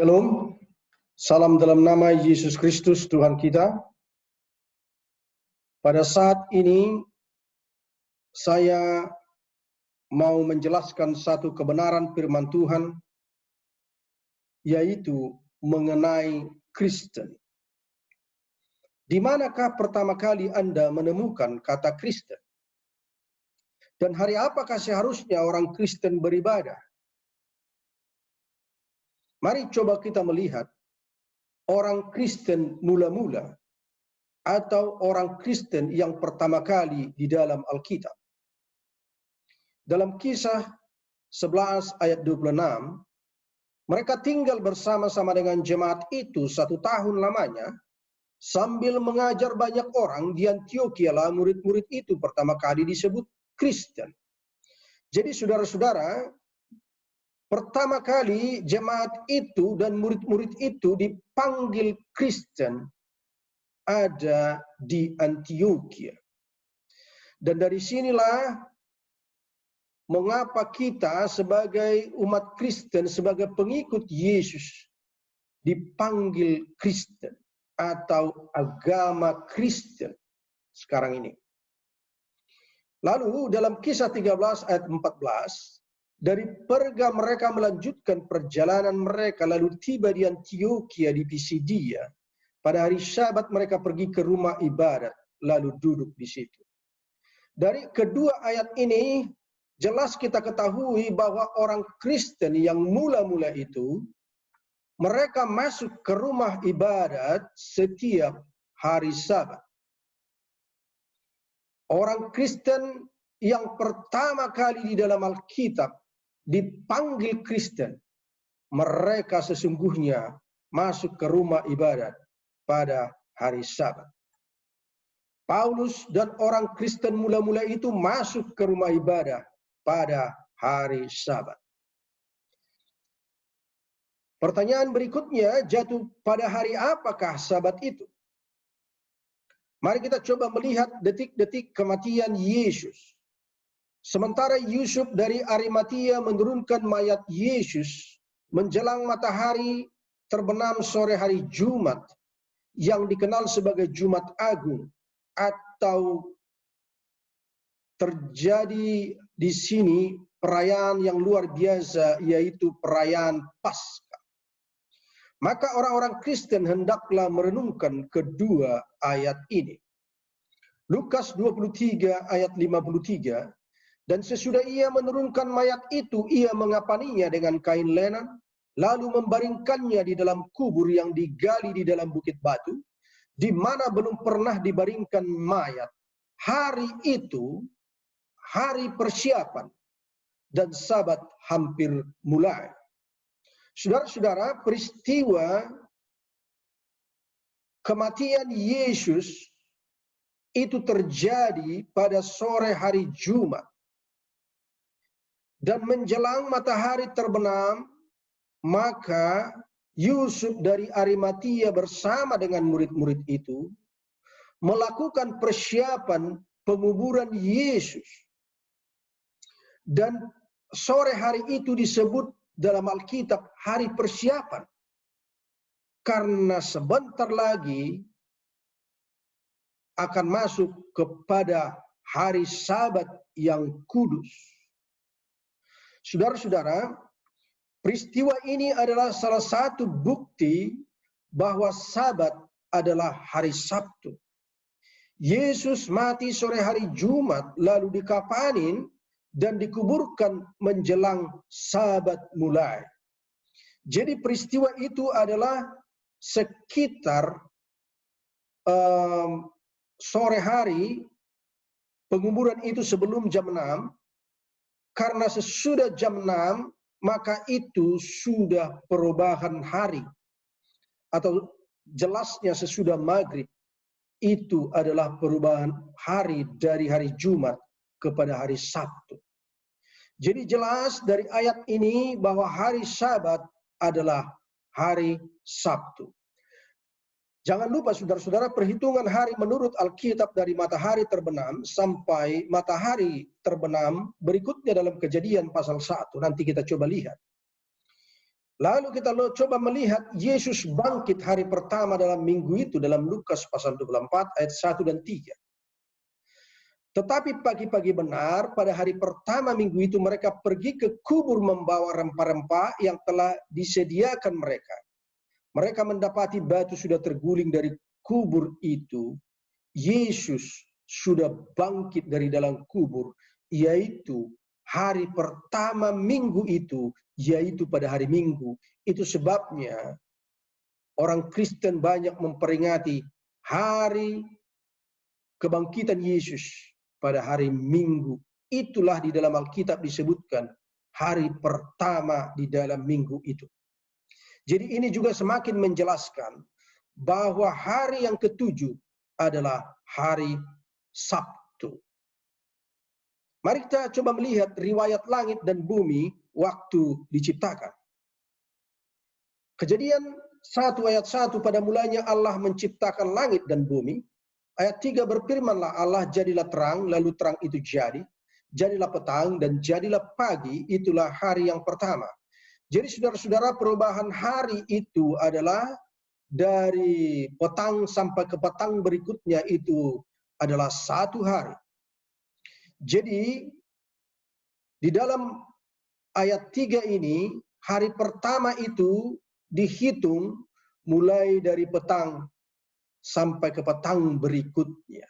Shalom, salam dalam nama Yesus Kristus Tuhan kita. Pada saat ini saya mau menjelaskan satu kebenaran firman Tuhan, yaitu mengenai Kristen. Di manakah pertama kali Anda menemukan kata Kristen? Dan hari apakah seharusnya orang Kristen beribadah? Mari coba kita melihat orang Kristen mula-mula atau orang Kristen yang pertama kali di dalam Alkitab. Dalam Kisah 11 ayat 26, mereka tinggal bersama-sama dengan jemaat itu 1 tahun lamanya, sambil mengajar banyak orang. Di Antiokhia lah murid-murid itu pertama kali disebut Kristen. Jadi saudara-saudara, pertama kali jemaat itu dan murid-murid itu dipanggil Kristen ada di Antiokhia. Dan dari sinilah mengapa kita sebagai umat Kristen, sebagai pengikut Yesus, dipanggil Kristen atau agama Kristen sekarang ini. Lalu dalam Kisah 13 ayat 14, dari Perga mereka melanjutkan perjalanan mereka, lalu tiba di Antiokhia di Pisidia. Pada hari Sabat mereka pergi ke rumah ibadat, lalu duduk di situ. Dari kedua ayat ini jelas kita ketahui bahwa orang Kristen yang mula-mula itu, mereka masuk ke rumah ibadat setiap hari Sabat. Orang Kristen yang pertama kali di dalam Alkitab dipanggil Kristen, mereka sesungguhnya masuk ke rumah ibadat pada hari Sabat. Paulus dan orang Kristen mula-mula itu masuk ke rumah ibadah pada hari Sabat. Pertanyaan berikutnya jatuh pada hari apakah Sabat itu? Mari kita coba melihat detik-detik kematian Yesus. Sementara Yusuf dari Arimatia menurunkan mayat Yesus menjelang matahari terbenam sore hari Jumat, yang dikenal sebagai Jumat Agung, atau terjadi di sini perayaan yang luar biasa, yaitu perayaan Paskah. Maka orang-orang Kristen hendaklah merenungkan kedua ayat ini. Lukas 23 ayat 53, dan sesudah ia menurunkan mayat itu, ia mengapaninya dengan kain lenan, lalu membaringkannya di dalam kubur yang digali di dalam bukit batu, di mana belum pernah dibaringkan mayat. Hari itu hari persiapan dan Sabat hampir mulai. Saudara-saudara, peristiwa kematian Yesus itu terjadi pada sore hari Jumat. Dan menjelang matahari terbenam, maka Yusuf dari Arimatia bersama dengan murid-murid itu melakukan persiapan penguburan Yesus. Dan sore hari itu disebut dalam Alkitab hari persiapan, karena sebentar lagi akan masuk kepada hari Sabat yang kudus. Saudara-saudara, peristiwa ini adalah salah satu bukti bahwa Sabat adalah hari Sabtu. Yesus mati sore hari Jumat, lalu dikapanin dan dikuburkan menjelang Sabat mulai. Jadi peristiwa itu adalah sekitar sore hari, penguburan itu sebelum jam 6, karena sesudah jam 6 maka itu sudah perubahan hari, atau jelasnya sesudah maghrib, itu adalah perubahan hari dari hari Jumat kepada hari Sabtu. Jadi jelas dari ayat ini bahwa hari Sabat adalah hari Sabtu. Jangan lupa saudara-saudara, perhitungan hari menurut Alkitab dari matahari terbenam sampai matahari terbenam berikutnya dalam Kejadian pasal 1. Nanti kita coba lihat. Lalu kita coba melihat Yesus bangkit hari pertama dalam minggu itu dalam Lukas pasal 24 ayat 1 dan 3. Tetapi pagi-pagi benar pada hari pertama minggu itu mereka pergi ke kubur membawa rempah-rempah yang telah disediakan mereka. Mereka mendapati batu sudah terguling dari kubur itu. Yesus sudah bangkit dari dalam kubur, yaitu hari pertama minggu itu, yaitu pada hari Minggu. Itu sebabnya orang Kristen banyak memperingati hari kebangkitan Yesus pada hari Minggu. Itulah di dalam Alkitab disebutkan hari pertama di dalam minggu itu. Jadi ini juga semakin menjelaskan bahwa hari yang ketujuh adalah hari Sabtu. Mari kita coba melihat riwayat langit dan bumi waktu diciptakan. Kejadian 1 ayat 1, pada mulanya Allah menciptakan langit dan bumi. Ayat 3 berfirmanlah Allah, jadilah terang, lalu terang itu jadi. Jadilah petang dan jadilah pagi, itulah hari yang pertama. Jadi saudara-saudara, perubahan hari itu adalah dari petang sampai ke petang berikutnya itu adalah satu hari. Jadi di dalam ayat 3 ini, hari pertama itu dihitung mulai dari petang sampai ke petang berikutnya.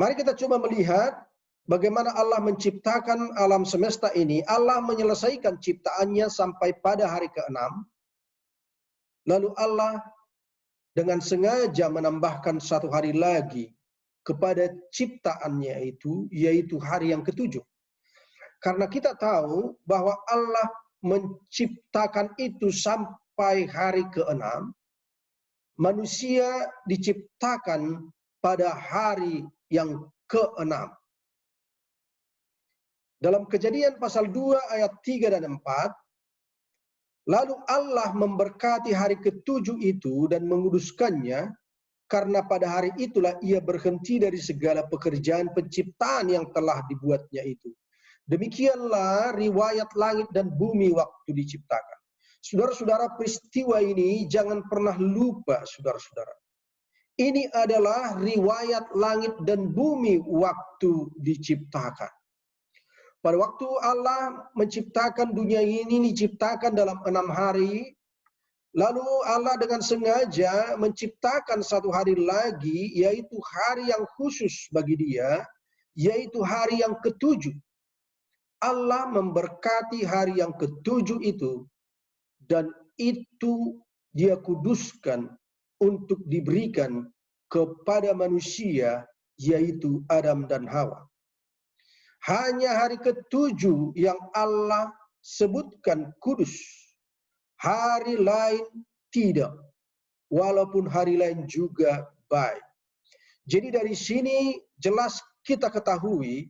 Mari kita coba melihat bagaimana Allah menciptakan alam semesta ini. Allah menyelesaikan ciptaannya sampai pada hari ke-6. Lalu Allah dengan sengaja menambahkan satu hari lagi kepada ciptaannya itu, yaitu hari yang ketujuh. Karena kita tahu bahwa Allah menciptakan itu sampai hari ke-6, manusia diciptakan pada hari yang ke-6. Dalam Kejadian pasal 2 ayat 3 dan 4, lalu Allah memberkati hari ketujuh itu dan menguduskannya, karena pada hari itulah ia berhenti dari segala pekerjaan penciptaan yang telah dibuatnya itu. Demikianlah riwayat langit dan bumi waktu diciptakan. Saudara-saudara, peristiwa ini jangan pernah lupa, saudara-saudara. Ini adalah riwayat langit dan bumi waktu diciptakan. Pada waktu Allah menciptakan dunia ini, diciptakan dalam 6 hari. Lalu Allah dengan sengaja menciptakan satu hari lagi, yaitu hari yang khusus bagi dia, yaitu hari yang ketujuh. Allah memberkati hari yang ketujuh itu, dan itu dia kuduskan untuk diberikan kepada manusia, yaitu Adam dan Hawa. Hanya hari ketujuh yang Allah sebutkan kudus. Hari lain tidak. Walaupun hari lain juga baik. Jadi dari sini jelas kita ketahui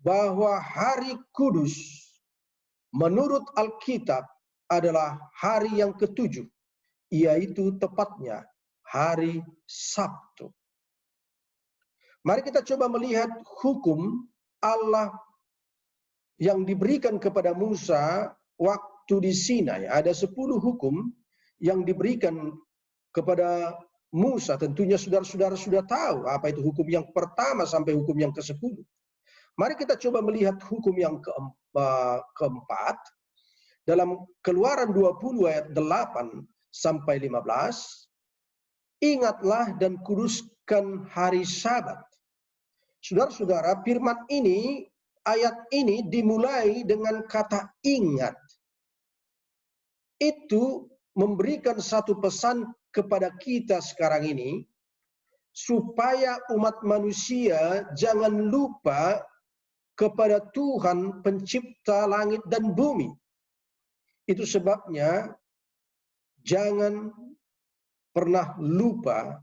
bahwa hari kudus menurut Alkitab adalah hari yang ketujuh, yaitu tepatnya hari Sabtu. Mari kita coba melihat hukum Allah yang diberikan kepada Musa waktu di Sinai. Ada 10 hukum yang diberikan kepada Musa. Tentunya saudara-saudara sudah tahu apa itu hukum yang pertama sampai hukum yang ke-10. Mari kita coba melihat hukum yang keempat. Dalam Keluaran 20 ayat 8 sampai 15. Ingatlah dan kuduskan hari Sabat. Saudara-saudara, firman ini, ayat ini dimulai dengan kata ingat. Itu memberikan satu pesan kepada kita sekarang ini, supaya umat manusia jangan lupa kepada Tuhan pencipta langit dan bumi. Itu sebabnya jangan pernah lupa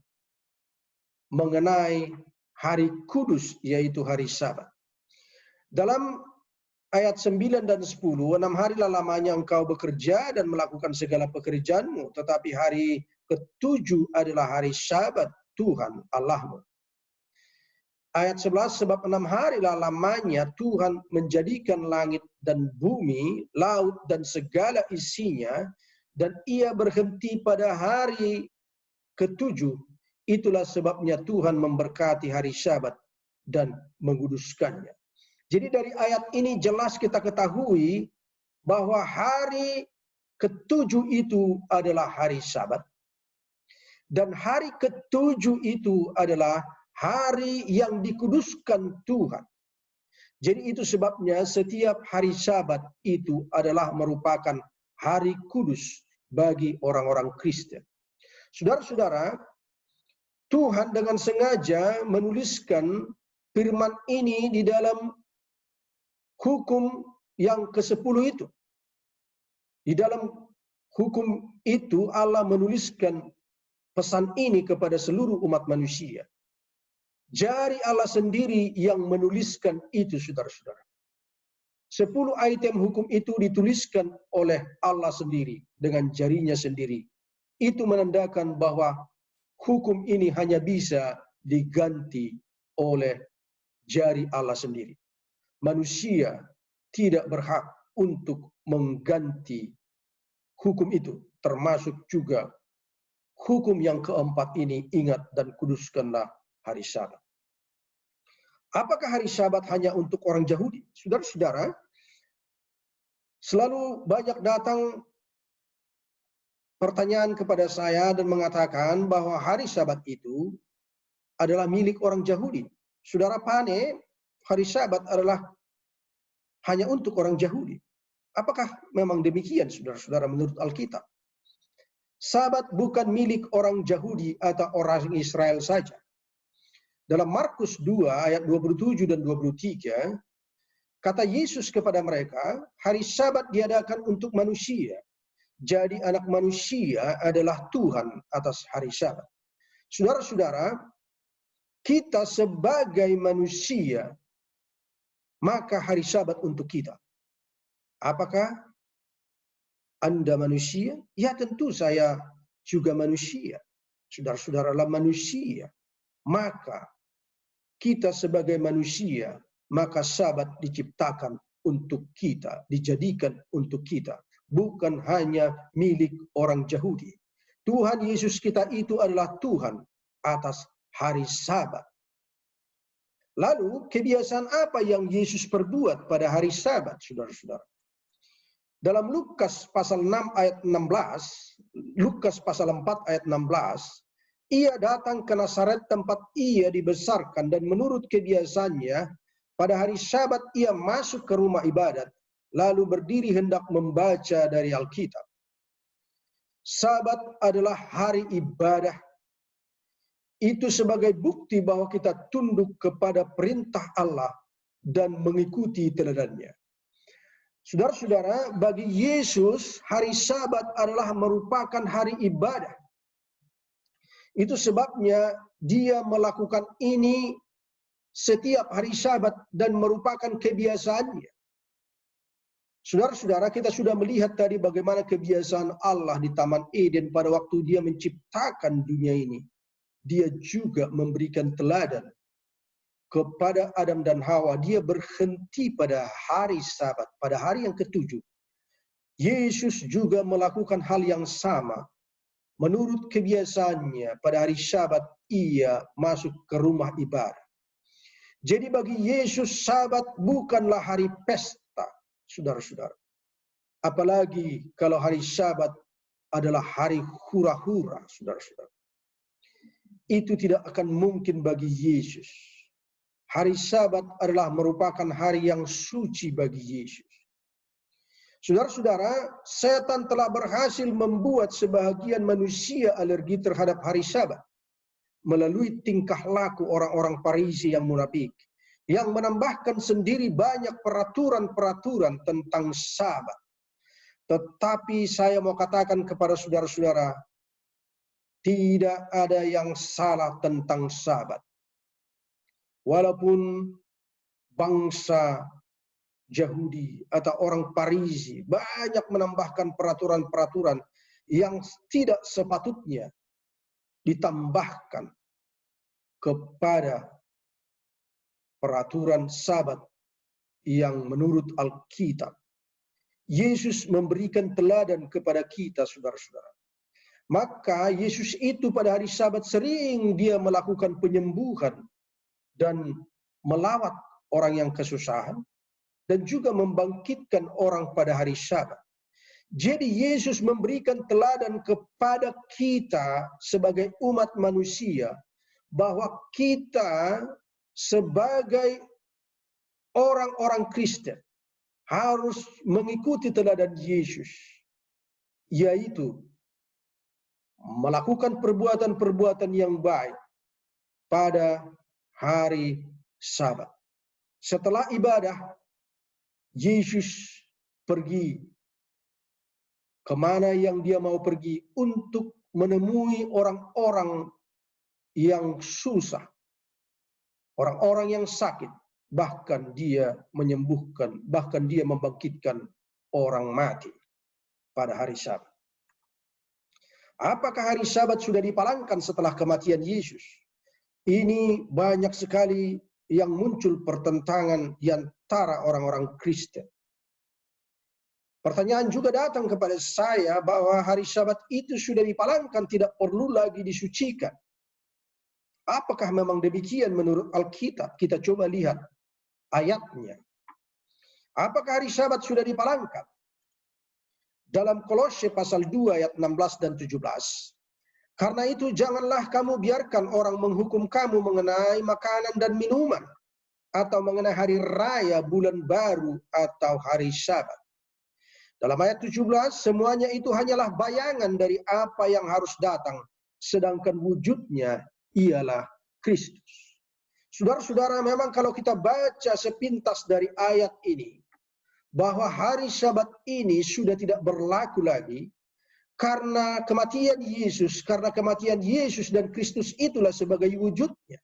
mengenai hari kudus, yaitu hari Sabat. Dalam ayat 9 dan 10, 6 harilah lamanya engkau bekerja dan melakukan segala pekerjaanmu, tetapi hari ketujuh adalah hari Sabat Tuhan Allahmu. Ayat 11, sebab 6 harilah lamanya Tuhan menjadikan langit dan bumi, laut dan segala isinya, dan ia berhenti pada hari ketujuh. Itulah sebabnya Tuhan memberkati hari Sabat dan menguduskannya. Jadi dari ayat ini jelas kita ketahui bahwa hari ketujuh itu adalah hari Sabat. Dan hari ketujuh itu adalah hari yang dikuduskan Tuhan. Jadi itu sebabnya setiap hari Sabat itu adalah merupakan hari kudus bagi orang-orang Kristen. Saudara-saudara, Tuhan dengan sengaja menuliskan firman ini di dalam hukum yang ke-10 itu. Di dalam hukum itu Allah menuliskan pesan ini kepada seluruh umat manusia. Jari Allah sendiri yang menuliskan itu, saudara-saudara. 10 item hukum itu dituliskan oleh Allah sendiri dengan jarinya sendiri. Itu menandakan bahwa hukum ini hanya bisa diganti oleh jari Allah sendiri. Manusia tidak berhak untuk mengganti hukum itu, termasuk juga hukum yang keempat ini, ingat dan kuduskanlah hari Sabat. Apakah hari Sabat hanya untuk orang Yahudi? Saudara-saudara, selalu banyak datang pertanyaan kepada saya dan mengatakan bahwa hari Sabat itu adalah milik orang Yahudi. Saudara Pane, hari Sabat adalah hanya untuk orang Yahudi. Apakah memang demikian, saudara-saudara, menurut Alkitab? Sabat bukan milik orang Yahudi atau orang Israel saja. Dalam Markus 2 ayat 27 dan 23, kata Yesus kepada mereka, hari Sabat diadakan untuk manusia. Jadi anak manusia adalah Tuhan atas hari Sabat. Saudara-saudara, kita sebagai manusia, maka hari Sabat untuk kita. Apakah Anda manusia? Ya tentu saya juga manusia. Saudara-saudaralah manusia. Maka kita sebagai manusia, maka Sabat diciptakan untuk kita, dijadikan untuk kita. Bukan hanya milik orang Yahudi. Tuhan Yesus kita itu adalah Tuhan atas hari Sabat. Lalu kebiasaan apa yang Yesus perbuat pada hari Sabat, saudara-saudara? Dalam Lukas pasal 6 ayat 16, Lukas pasal 4 ayat 16, ia datang ke Nazaret tempat ia dibesarkan, dan menurut kebiasaannya pada hari Sabat ia masuk ke rumah ibadat, lalu berdiri hendak membaca dari Alkitab. Sabat adalah hari ibadah. Itu sebagai bukti bahwa kita tunduk kepada perintah Allah dan mengikuti teladannya. Saudara-saudara, bagi Yesus hari Sabat adalah merupakan hari ibadah. Itu sebabnya dia melakukan ini setiap hari Sabat dan merupakan kebiasaannya. Saudara-saudara, kita sudah melihat tadi bagaimana kebiasaan Allah di Taman Eden pada waktu dia menciptakan dunia ini. Dia juga memberikan teladan kepada Adam dan Hawa. Dia berhenti pada hari Sabat, pada hari yang ketujuh. Yesus juga melakukan hal yang sama. Menurut kebiasaannya, pada hari Sabat ia masuk ke rumah ibadah. Jadi bagi Yesus Sabat bukanlah hari pesta, saudara-saudara. Apalagi kalau hari Sabat adalah hari hura-hura, saudara-saudara. Itu tidak akan mungkin bagi Yesus. Hari Sabat adalah merupakan hari yang suci bagi Yesus. Saudara-saudara, setan telah berhasil membuat sebahagian manusia alergi terhadap hari Sabat melalui tingkah laku orang-orang Farisi yang munafik, yang menambahkan sendiri banyak peraturan-peraturan tentang Sabat. Tetapi saya mau katakan kepada saudara-saudara, tidak ada yang salah tentang Sabat. Walaupun bangsa Yahudi atau orang Farisi banyak menambahkan peraturan-peraturan yang tidak sepatutnya ditambahkan kepada peraturan Sabat yang menurut Alkitab. Yesus memberikan teladan kepada kita, saudara-saudara. Maka Yesus itu pada hari Sabat sering dia melakukan penyembuhan dan melawat orang yang kesusahan dan juga membangkitkan orang pada hari Sabat. Jadi Yesus memberikan teladan kepada kita sebagai umat manusia bahwa kita sebagai orang-orang Kristen harus mengikuti teladan Yesus, yaitu melakukan perbuatan-perbuatan yang baik pada hari Sabat. Setelah ibadah, Yesus pergi kemana yang dia mau pergi untuk menemui orang-orang yang susah, orang-orang yang sakit, bahkan dia menyembuhkan, bahkan dia membangkitkan orang mati pada hari Sabat. Apakah hari Sabat sudah dipalangkan setelah kematian Yesus? Ini banyak sekali yang muncul pertentangan di antara orang-orang Kristen. Pertanyaan juga datang kepada saya bahwa hari Sabat itu sudah dipalangkan, tidak perlu lagi disucikan. Apakah memang demikian menurut Alkitab? Kita coba lihat ayatnya. Apakah hari Sabat sudah dipalangkan? Dalam Kolose pasal 2 ayat 16 dan 17. Karena itu janganlah kamu biarkan orang menghukum kamu mengenai makanan dan minuman, atau mengenai hari raya, bulan baru, atau hari Sabat. Dalam ayat 17, semuanya itu hanyalah bayangan dari apa yang harus datang, sedangkan wujudnya ialah Kristus. Saudara-saudara, memang kalau kita baca sepintas dari ayat ini, bahwa hari Sabat ini sudah tidak berlaku lagi karena kematian Yesus, dan Kristus itulah sebagai wujudnya.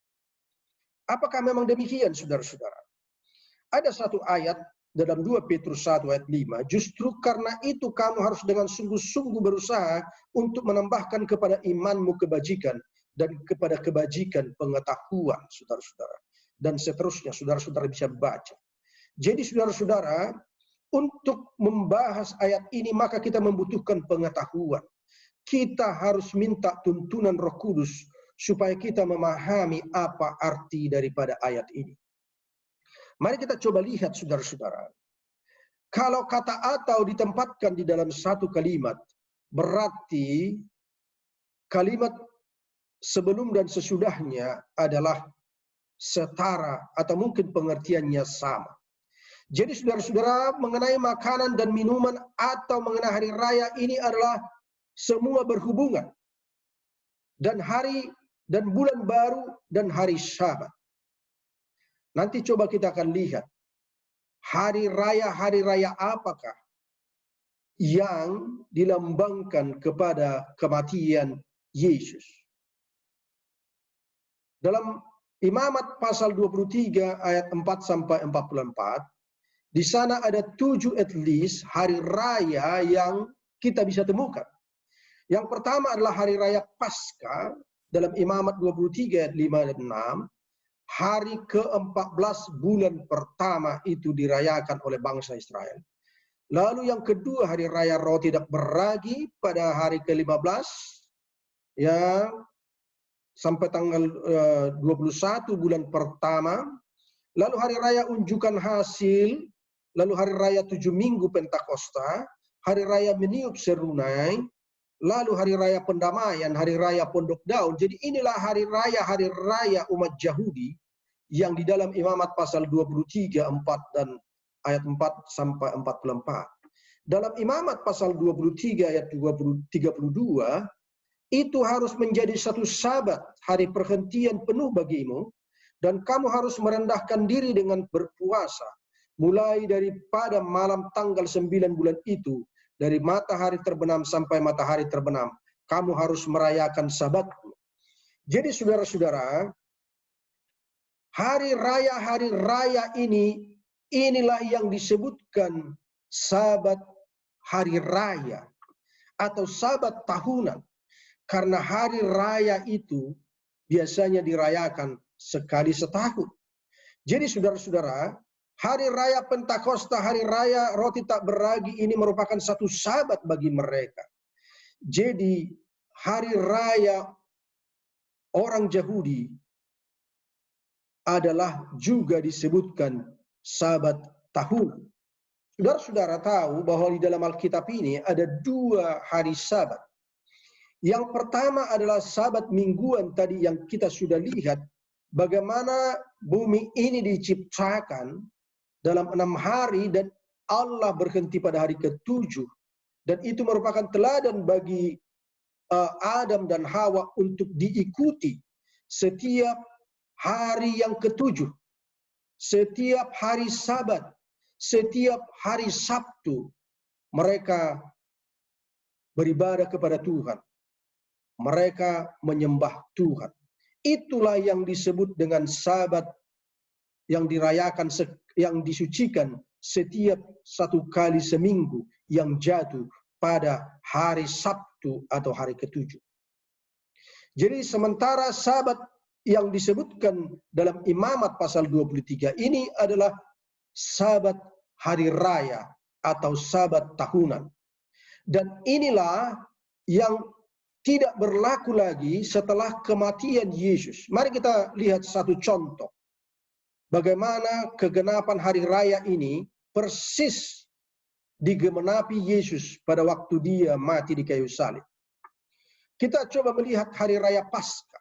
Apakah memang demikian, saudara-saudara? Ada satu ayat dalam 2 Petrus 1 ayat 5, justru karena itu kamu harus dengan sungguh-sungguh berusaha untuk menambahkan kepada imanmu kebajikan, dan kepada kebajikan pengetahuan, saudara-saudara. Dan seterusnya, saudara-saudara bisa baca. Jadi saudara-saudara, untuk membahas ayat ini maka kita membutuhkan pengetahuan. Kita harus minta tuntunan Roh Kudus supaya kita memahami apa arti daripada ayat ini. Mari kita coba lihat, saudara-saudara. Kalau kata atau ditempatkan di dalam satu kalimat, berarti kalimat sebelum dan sesudahnya adalah setara atau mungkin pengertiannya sama. Jadi saudara-saudara, mengenai makanan dan minuman atau mengenai hari raya ini adalah semua berhubungan. Dan hari dan bulan baru dan hari Sabat. Nanti coba kita akan lihat hari raya apakah yang dilambangkan kepada kematian Yesus. Dalam Imamat pasal 23 ayat 4 sampai 44, di sana ada 7 at least hari raya yang kita bisa temukan. Yang pertama adalah hari raya Paskah dalam Imamat 23 ayat 5 dan 6. Hari ke-14 bulan pertama itu dirayakan oleh bangsa Israel. Lalu yang kedua hari raya Roti Tak Beragi pada hari ke-15 ya sampai tanggal 21 bulan pertama. Lalu hari raya Unjukan Hasil, lalu hari raya 7 Minggu Pentakosta, hari raya Meniup Serunai, lalu hari raya Pendamaian, hari raya Pondok Daun. Jadi inilah hari raya umat Yahudi yang di dalam Imamat pasal 23 4 dan ayat 4 sampai 44. Dalam Imamat pasal 23 ayat 32 itu harus menjadi satu Sabat, hari perhentian penuh bagimu, dan kamu harus merendahkan diri dengan berpuasa mulai daripada malam tanggal 9 bulan itu, dari matahari terbenam sampai matahari terbenam, kamu harus merayakan Sabatmu. Jadi saudara-saudara, hari raya ini, inilah yang disebutkan Sabat hari raya atau Sabat tahunan. Karena hari raya itu biasanya dirayakan sekali setahun. Jadi saudara-saudara, hari raya Pentakosta, hari raya roti tak beragi ini merupakan satu sabat bagi mereka. Jadi hari raya orang Yahudi adalah juga disebutkan sabat tahunan. Saudara-saudara tahu bahwa di dalam Alkitab ini ada 2 hari sabat. Yang pertama adalah sabat mingguan tadi yang kita sudah lihat bagaimana bumi ini diciptakan dalam 6 hari dan Allah berhenti pada hari ke-7. Dan itu merupakan teladan bagi Adam dan Hawa untuk diikuti setiap hari yang ke-7, setiap hari Sabat, setiap hari Sabtu mereka beribadah kepada Tuhan. Mereka menyembah Tuhan. Itulah yang disebut dengan sabat yang dirayakan, yang disucikan setiap 1 kali seminggu yang jatuh pada hari Sabtu atau hari ke-7. Jadi sementara sabat yang disebutkan dalam Imamat pasal 23 ini adalah sabat hari raya atau sabat tahunan. Dan inilah yang tidak berlaku lagi setelah kematian Yesus. Mari kita lihat satu contoh. Bagaimana kegenapan hari raya ini persis digenapi Yesus pada waktu dia mati di kayu salib. Kita coba melihat hari raya Paskah.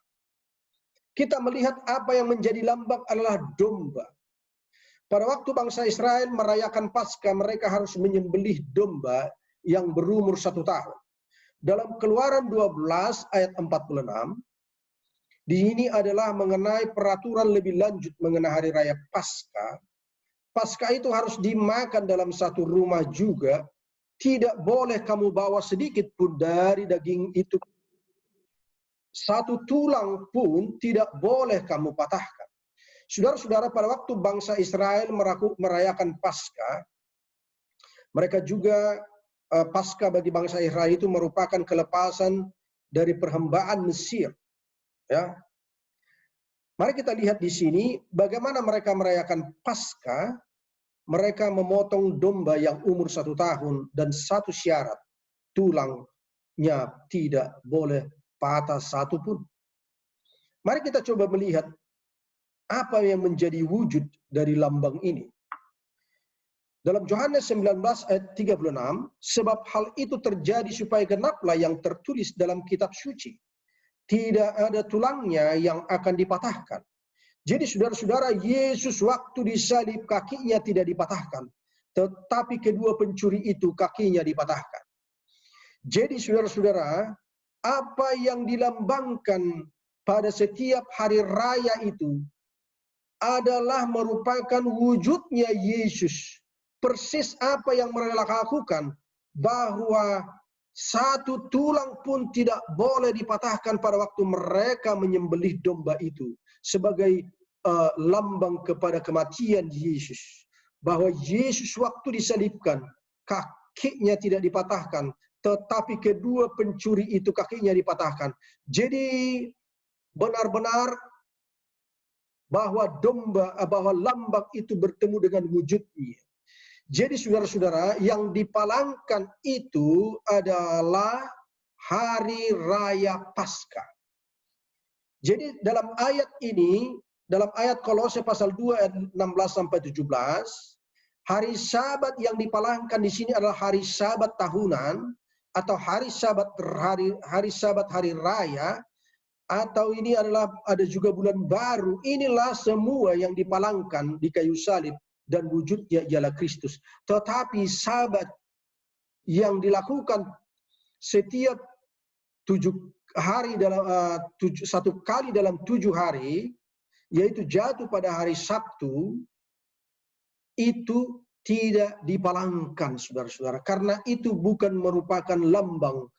Kita melihat apa yang menjadi lambang adalah domba. Pada waktu bangsa Israel merayakan Paskah, mereka harus menyembelih domba yang berumur 1 tahun. Dalam Keluaran 12 ayat 46, di sini adalah mengenai peraturan lebih lanjut mengenai hari raya Paskah. Paskah itu harus dimakan dalam satu rumah juga. Tidak boleh kamu bawa sedikit pun dari daging itu. 1 tulang pun tidak boleh kamu patahkan. Saudara-saudara, pada waktu bangsa Israel merayakan Paskah, mereka juga Paskah bagi bangsa Israel itu merupakan kelepasan dari perhambaan Mesir. Ya. Mari kita lihat di sini bagaimana mereka merayakan Paskah. Mereka memotong domba yang umur 1 tahun dan 1 syarat, tulangnya tidak boleh patah 1 pun. Mari kita coba melihat apa yang menjadi wujud dari lambang ini. Dalam Yohanes 19 ayat 36, sebab hal itu terjadi supaya genaplah yang tertulis dalam kitab suci. Tidak ada tulangnya yang akan dipatahkan. Jadi saudara-saudara, Yesus waktu disalib kakinya tidak dipatahkan. Tetapi kedua pencuri itu kakinya dipatahkan. Jadi saudara-saudara, apa yang dilambangkan pada setiap hari raya itu adalah merupakan wujudnya Yesus. Persis apa yang mereka lakukan, bahwa 1 tulang pun tidak boleh dipatahkan pada waktu mereka menyembelih domba itu sebagai lambang kepada kematian Yesus. Bahwa Yesus waktu disalibkan kakinya tidak dipatahkan, tetapi kedua pencuri itu kakinya dipatahkan. Jadi benar-benar bahwa lambang itu bertemu dengan wujudnya. Jadi saudara-saudara, yang dipalangkan itu adalah hari raya Paskah. Jadi dalam ayat ini, dalam ayat Kolose pasal 2 ayat 16 sampai 17, hari Sabat yang dipalangkan di sini adalah hari Sabat tahunan atau hari Sabat hari raya, atau ini adalah ada juga bulan baru. Inilah semua yang dipalangkan di kayu salib. Dan wujudnya ialah Kristus. Tetapi sabat yang dilakukan setiap 7 hari dalam 1 kali dalam 7 hari, yaitu jatuh pada hari Sabtu, itu tidak dipalangkan, saudara-saudara, karena itu bukan merupakan lambang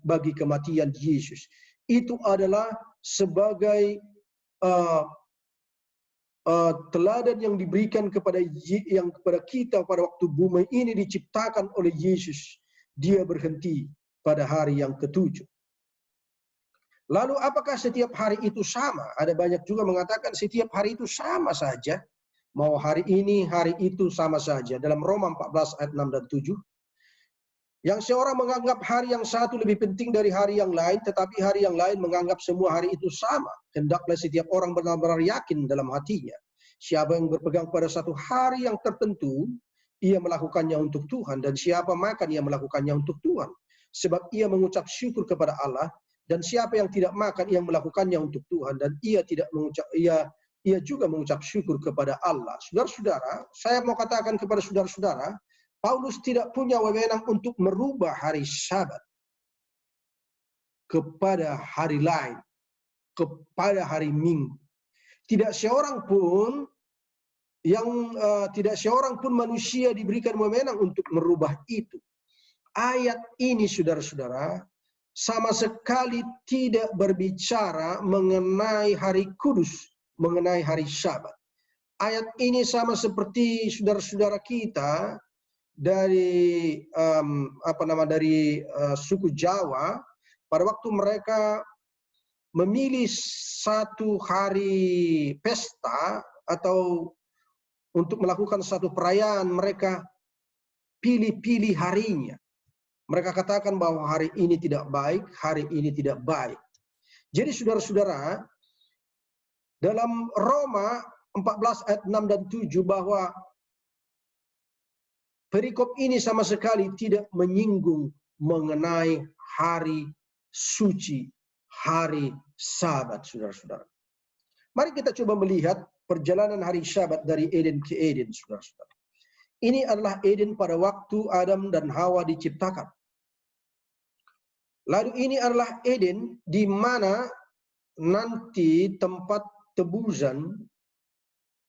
bagi kematian Yesus. Itu adalah sebagai teladan yang diberikan kepada kita pada waktu bumi ini diciptakan oleh Yesus. Dia berhenti pada hari yang ke-7. Lalu apakah setiap hari itu sama? Ada banyak juga mengatakan setiap hari itu sama saja. Mau hari ini, hari itu sama saja. Dalam Roma 14 ayat 6 dan 7. Yang seorang menganggap hari yang satu lebih penting dari hari yang lain, tetapi hari yang lain menganggap semua hari itu sama. Hendaklah setiap orang benar-benar yakin dalam hatinya. Siapa yang berpegang pada satu hari yang tertentu, ia melakukannya untuk Tuhan. Dan siapa makan, ia melakukannya untuk Tuhan. Sebab ia mengucap syukur kepada Allah. Dan siapa yang tidak makan, ia melakukannya untuk Tuhan. Dan ia juga mengucap syukur kepada Allah. Saudara-saudara, saya mau katakan kepada saudara-saudara, Paulus tidak punya wewenang untuk merubah hari Sabat kepada hari lain, kepada hari Minggu. Tidak seorang pun manusia diberikan wewenang untuk merubah itu. Ayat ini, saudara-saudara, sama sekali tidak berbicara mengenai hari kudus, mengenai hari Sabat. Ayat ini sama seperti saudara-saudara kita dari suku Jawa pada waktu mereka memilih satu hari pesta atau untuk melakukan satu perayaan, mereka pilih-pilih harinya. Mereka katakan bahwa hari ini tidak baik, hari ini tidak baik. Jadi saudara-saudara, dalam Roma 14 ayat 6 dan 7 bahwa perikop ini sama sekali tidak menyinggung mengenai hari suci, hari Sabat, saudara-saudara. Mari kita coba melihat perjalanan hari Sabat dari Eden ke Eden, saudara-saudara. Ini adalah Eden pada waktu Adam dan Hawa diciptakan. Lalu ini adalah Eden di mana nanti tempat tebusan,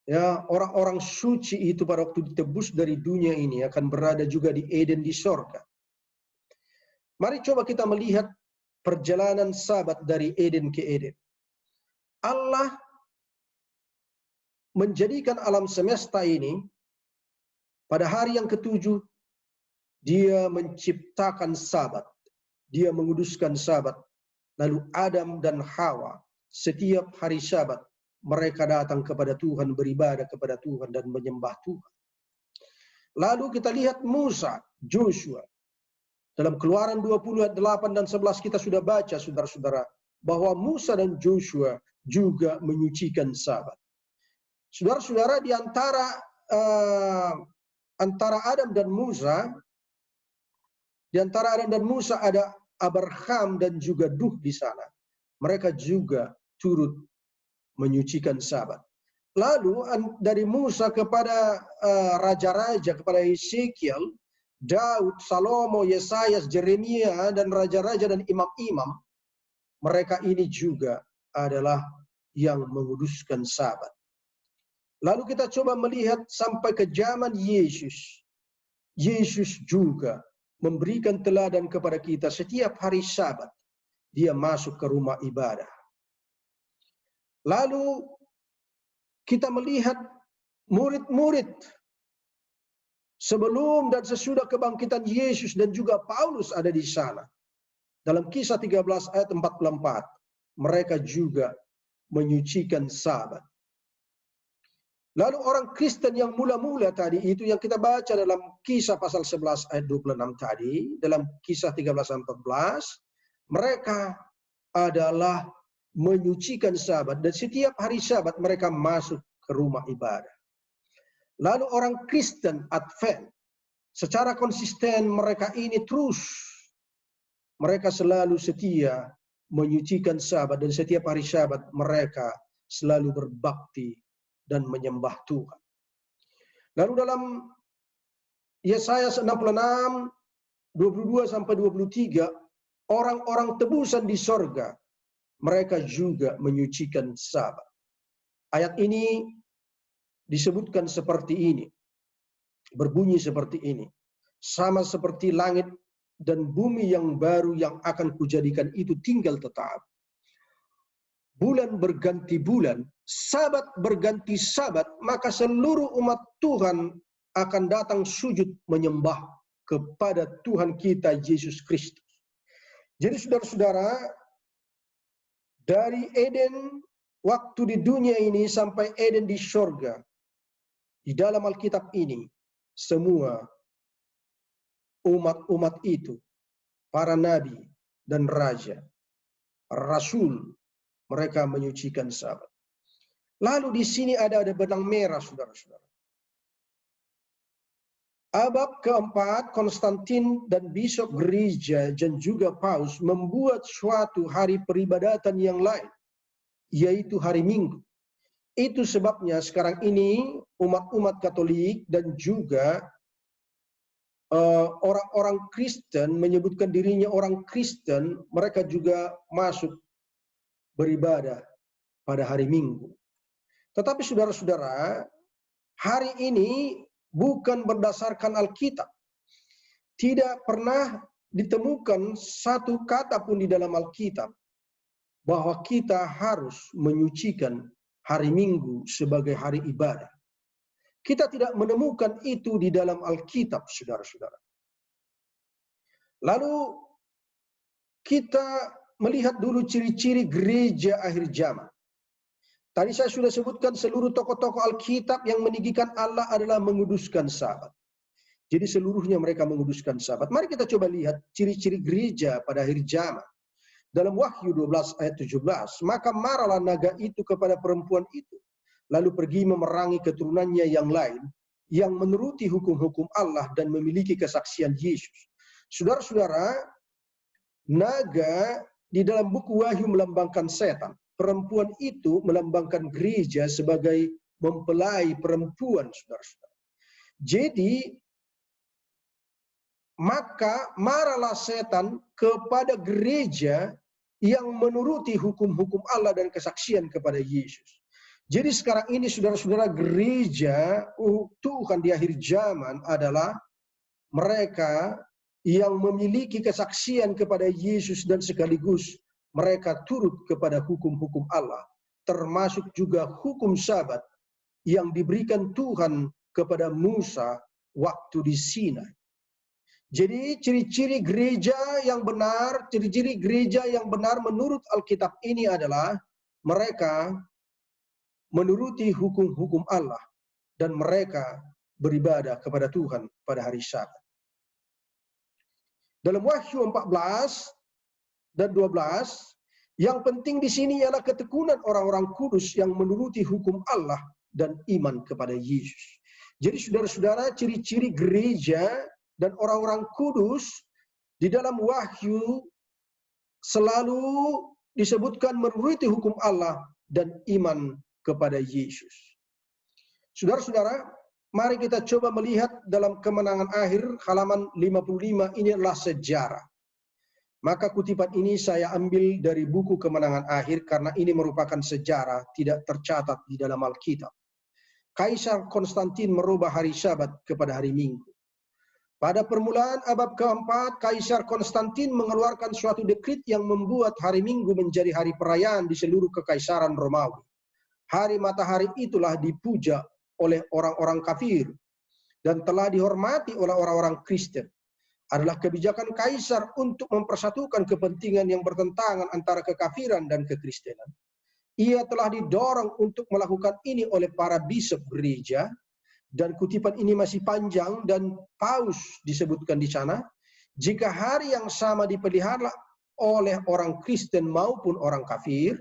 ya, orang-orang suci itu pada waktu ditebus dari dunia ini akan berada juga di Eden di sorga. Mari coba kita melihat perjalanan Sabat dari Eden ke Eden. Allah menjadikan alam semesta ini pada hari yang ketujuh, dia menciptakan Sabat. Dia menguduskan Sabat. Lalu Adam dan Hawa setiap hari Sabat mereka datang kepada Tuhan, beribadah kepada Tuhan dan menyembah Tuhan. Lalu kita lihat Musa, Joshua. Dalam Keluaran 20 ayat 8 dan 11 kita sudah baca, saudara-saudara, bahwa Musa dan Joshua juga menyucikan Sabat. Saudara-saudara, di antara Adam dan Musa, ada Abraham dan juga Nuh di sana. Mereka juga turut menyucikan Sabat. Lalu dari Musa kepada raja-raja, kepada Hesekiel, Daud, Salomo, Yesayas, Jeremia, dan raja-raja dan imam-imam, mereka ini juga adalah yang menguduskan Sabat. Lalu kita coba melihat sampai ke zaman Yesus. Yesus juga memberikan teladan kepada kita setiap hari Sabat. Dia masuk ke rumah ibadah. Lalu kita melihat murid-murid sebelum dan sesudah kebangkitan Yesus dan juga Paulus ada di sana. Dalam Kisah 13 ayat 44, mereka juga menyucikan Sabat. Lalu orang Kristen yang mula-mula tadi itu yang kita baca dalam Kisah pasal 11 ayat 26 tadi, dalam Kisah 13 ayat 14, mereka adalah menyucikan Sabat dan setiap hari Sabat mereka masuk ke rumah ibadah. Lalu orang Kristen Advent secara konsisten mereka ini mereka selalu setia menyucikan Sabat dan setiap hari Sabat mereka selalu berbakti dan menyembah Tuhan. Lalu dalam Yesaya 66 22 sampai 23, orang-orang tebusan di sorga mereka juga menyucikan Sabat. Ayat ini disebutkan seperti ini, berbunyi seperti ini. Sama seperti langit dan bumi yang baru yang akan kujadikan itu tinggal tetap. Bulan berganti bulan, Sabat berganti Sabat, maka seluruh umat Tuhan akan datang sujud menyembah kepada Tuhan kita Yesus Kristus. Jadi saudara-saudara, Dari Eden waktu di dunia ini sampai Eden di surga. Di dalam Alkitab ini semua umat-umat itu, para nabi dan raja, rasul, mereka menyucikan Sabat. Lalu di sini ada benang merah, saudara-saudara. Abad keempat, Konstantin dan bishop gereja dan juga paus membuat suatu hari peribadatan yang lain, yaitu hari Minggu. Itu sebabnya sekarang ini umat-umat Katolik dan juga orang-orang Kristen menyebutkan dirinya orang Kristen, mereka juga masuk beribadah pada hari Minggu. Tetapi saudara-saudara, hari ini bukan berdasarkan Alkitab. Tidak pernah ditemukan satu kata pun di dalam Alkitab bahwa kita harus menyucikan hari Minggu sebagai hari ibadah. Kita tidak menemukan itu di dalam Alkitab, saudara-saudara. Lalu kita melihat dulu ciri-ciri gereja akhir zaman. Tadi saya sudah sebutkan seluruh tokoh-tokoh Alkitab yang meninggikan Allah adalah menguduskan Sabat. Jadi seluruhnya mereka menguduskan Sabat. Mari kita coba lihat ciri-ciri gereja pada akhir zaman. Dalam Wahyu 12 ayat 17, maka marahlah naga itu kepada perempuan itu, lalu pergi memerangi keturunannya yang lain, yang menuruti hukum-hukum Allah dan memiliki kesaksian Yesus. Saudara-saudara, naga di dalam buku Wahyu melambangkan setan. Perempuan itu melambangkan gereja sebagai mempelai perempuan, saudara-saudara. Jadi, maka marahlah setan kepada gereja yang menuruti hukum-hukum Allah dan kesaksian kepada Yesus. Jadi sekarang ini saudara-saudara, gereja Tuhan di akhir zaman adalah mereka yang memiliki kesaksian kepada Yesus dan sekaligus mereka turut kepada hukum-hukum Allah, termasuk juga hukum Sabat yang diberikan Tuhan kepada Musa waktu di Sinai. Jadi ciri-ciri gereja yang benar, ciri-ciri gereja yang benar menurut Alkitab ini adalah mereka menuruti hukum-hukum Allah dan mereka beribadah kepada Tuhan pada hari Sabat. Dalam Wahyu 14 dan 12, yang penting di sini ialah ketekunan orang-orang kudus yang menuruti hukum Allah dan iman kepada Yesus. Jadi saudara-saudara, ciri-ciri gereja dan orang-orang kudus di dalam Wahyu selalu disebutkan menuruti hukum Allah dan iman kepada Yesus. Saudara-saudara, mari kita coba melihat dalam Kemenangan Akhir halaman 55, ini adalah sejarah. Maka kutipan ini saya ambil dari buku Kemenangan Akhir karena ini merupakan sejarah tidak tercatat di dalam Alkitab. Kaisar Konstantin merubah hari Sabat kepada hari Minggu. Pada permulaan abad keempat, Kaisar Konstantin mengeluarkan suatu dekrit yang membuat hari Minggu menjadi hari perayaan di seluruh kekaisaran Romawi. Hari matahari itulah dipuja oleh orang-orang kafir dan telah dihormati oleh orang-orang Kristen. Adalah kebijakan Kaisar untuk mempersatukan kepentingan yang bertentangan antara kekafiran dan kekristenan. Ia telah didorong untuk melakukan ini oleh para bishop gereja, dan kutipan ini masih panjang dan paus disebutkan di sana. Jika hari yang sama dipelihara oleh orang Kristen maupun orang kafir,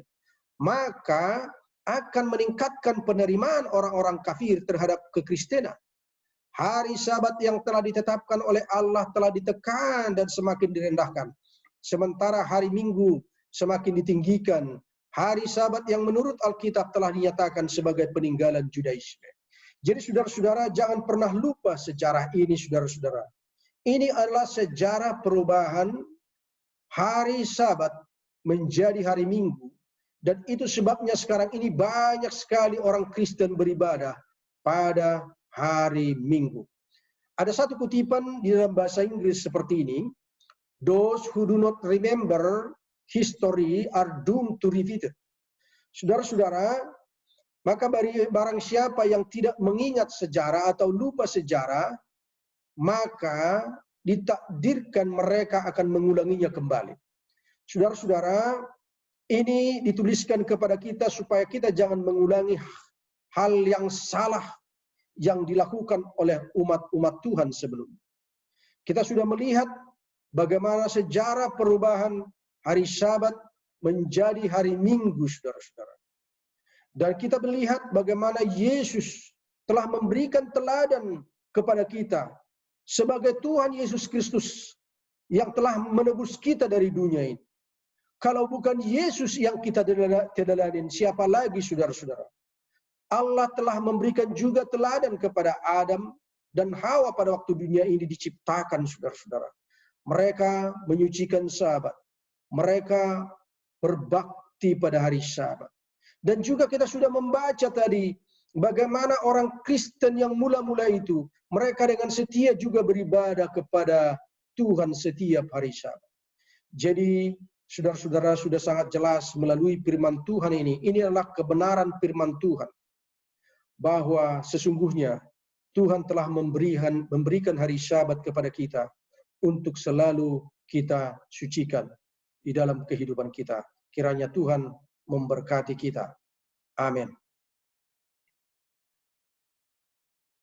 maka akan meningkatkan penerimaan orang-orang kafir terhadap kekristenan. Hari Sabat yang telah ditetapkan oleh Allah telah ditekan dan semakin direndahkan. Sementara hari Minggu semakin ditinggikan. Hari Sabat yang menurut Alkitab telah dinyatakan sebagai peninggalan Judaisme. Jadi saudara-saudara, jangan pernah lupa sejarah ini, saudara-saudara. Ini adalah sejarah perubahan hari Sabat menjadi hari Minggu. Dan itu sebabnya sekarang ini banyak sekali orang Kristen beribadah pada hari Minggu. Ada satu kutipan di dalam bahasa Inggris seperti ini. Those who do not remember history are doomed to repeat it. Saudara-saudara, maka barang siapa yang tidak mengingat sejarah atau lupa sejarah, maka ditakdirkan mereka akan mengulanginya kembali. Saudara-saudara, Ini dituliskan kepada kita supaya kita jangan mengulangi hal yang salah yang dilakukan oleh umat-umat Tuhan sebelumnya. Kita sudah melihat bagaimana sejarah perubahan hari Sabat menjadi hari Minggu, saudara-saudara. Dan kita melihat bagaimana Yesus telah memberikan teladan kepada kita sebagai Tuhan Yesus Kristus yang telah menebus kita dari dunia ini. Kalau bukan Yesus yang kita teladanin, siapa lagi, saudara-saudara? Allah telah memberikan juga teladan kepada Adam dan Hawa pada waktu dunia ini diciptakan, saudara-saudara. Mereka menyucikan Sabat. Mereka berbakti pada hari Sabat. Dan juga kita sudah membaca tadi bagaimana orang Kristen yang mula-mula itu, mereka dengan setia juga beribadah kepada Tuhan setiap hari Sabat. Jadi saudara-saudara sudah sangat jelas melalui firman Tuhan ini adalah kebenaran firman Tuhan. Bahwa sesungguhnya Tuhan telah memberikan hari Sabat kepada kita untuk selalu kita sucikan di dalam kehidupan kita. Kiranya Tuhan memberkati kita. Amin.